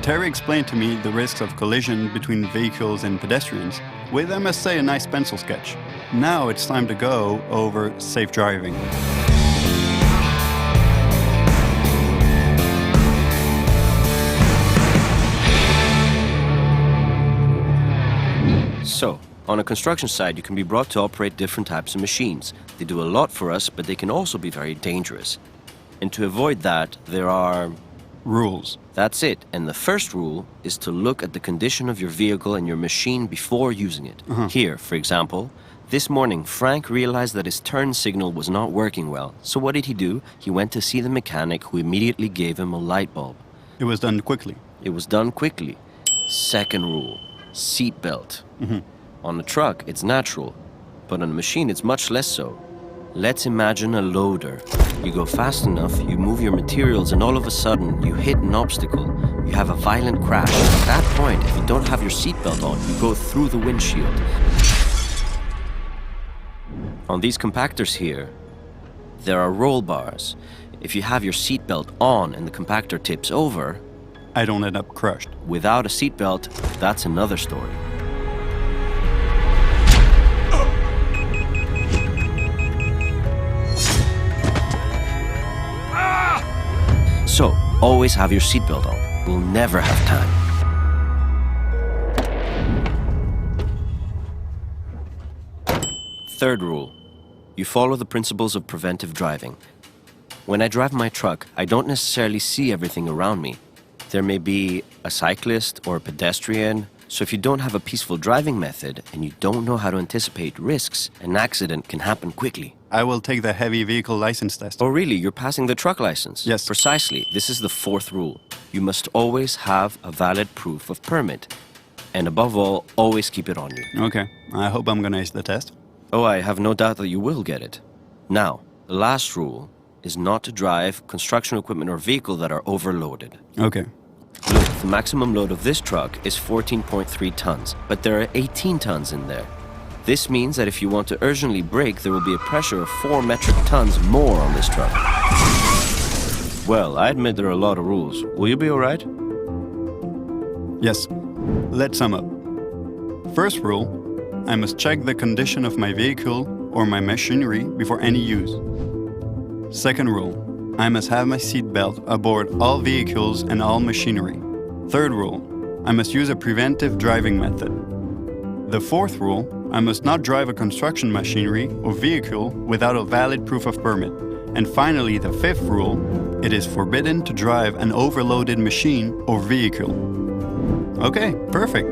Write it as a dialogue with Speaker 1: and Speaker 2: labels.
Speaker 1: Terry explained to me the risks of collision between vehicles and pedestrians with, I must say, a nice pencil sketch. Now it's time to go over safe driving.
Speaker 2: So, on a construction site, you can be brought to operate different types of machines. They do a lot for us, but they can also be very dangerous. And to avoid that, there are
Speaker 1: rules.
Speaker 2: That's it. And the first rule is to look at the condition of your vehicle and your machine before using it. Here, for example, this morning, Frank realized that his turn signal was not working well. So what did he do? He went to see the mechanic, who immediately gave him a light bulb.
Speaker 1: It was done quickly.
Speaker 2: It was done quickly. Second rule, seat belt. On a truck, it's natural, but on a machine, it's much less so. Let's imagine a loader. You go fast enough, you move your materials, and all of a sudden, you hit an obstacle. You have a violent crash. At that point, if you don't have your seatbelt on, you go through the windshield. On these compactors here, there are roll bars. If you have your seatbelt on and the compactor tips over,
Speaker 1: I don't end up crushed.
Speaker 2: Without a seatbelt, that's another story. So, always have your seatbelt on. We'll never have time. Third rule. You follow the principles of preventive driving. When I drive my truck, I don't necessarily see everything around me. There may be a cyclist or a pedestrian, so if you don't have a peaceful driving method and you don't know how to anticipate risks, an accident can happen quickly.
Speaker 1: I will take the heavy vehicle license test.
Speaker 2: Oh really? You're passing the truck license?
Speaker 1: Yes.
Speaker 2: Precisely. This is the fourth rule. You must always have a valid proof of permit. And above all, always keep it on you.
Speaker 1: Okay, I hope I'm gonna ace the test.
Speaker 2: Oh, I have no doubt that you will get it. Now, the last rule is not to drive construction equipment or vehicle that are overloaded.
Speaker 1: Okay.
Speaker 2: Look, the maximum load of this truck is 14.3 tons, but there are 18 tons in there. This means that if you want to urgently brake, there will be a pressure of 4 metric tons more on this truck. Well, I admit there are a lot of rules. Will you be all right?
Speaker 1: Yes. Let's sum up. First rule, I must check the condition of my vehicle or my machinery before any use. Second rule, I must have my seat belt aboard all vehicles and all machinery. Third rule, I must use a preventive driving method. The fourth rule, I must not drive a construction machinery or vehicle without a valid proof of permit. And finally, the fifth rule, it is forbidden to drive an overloaded machine or vehicle. Okay, perfect.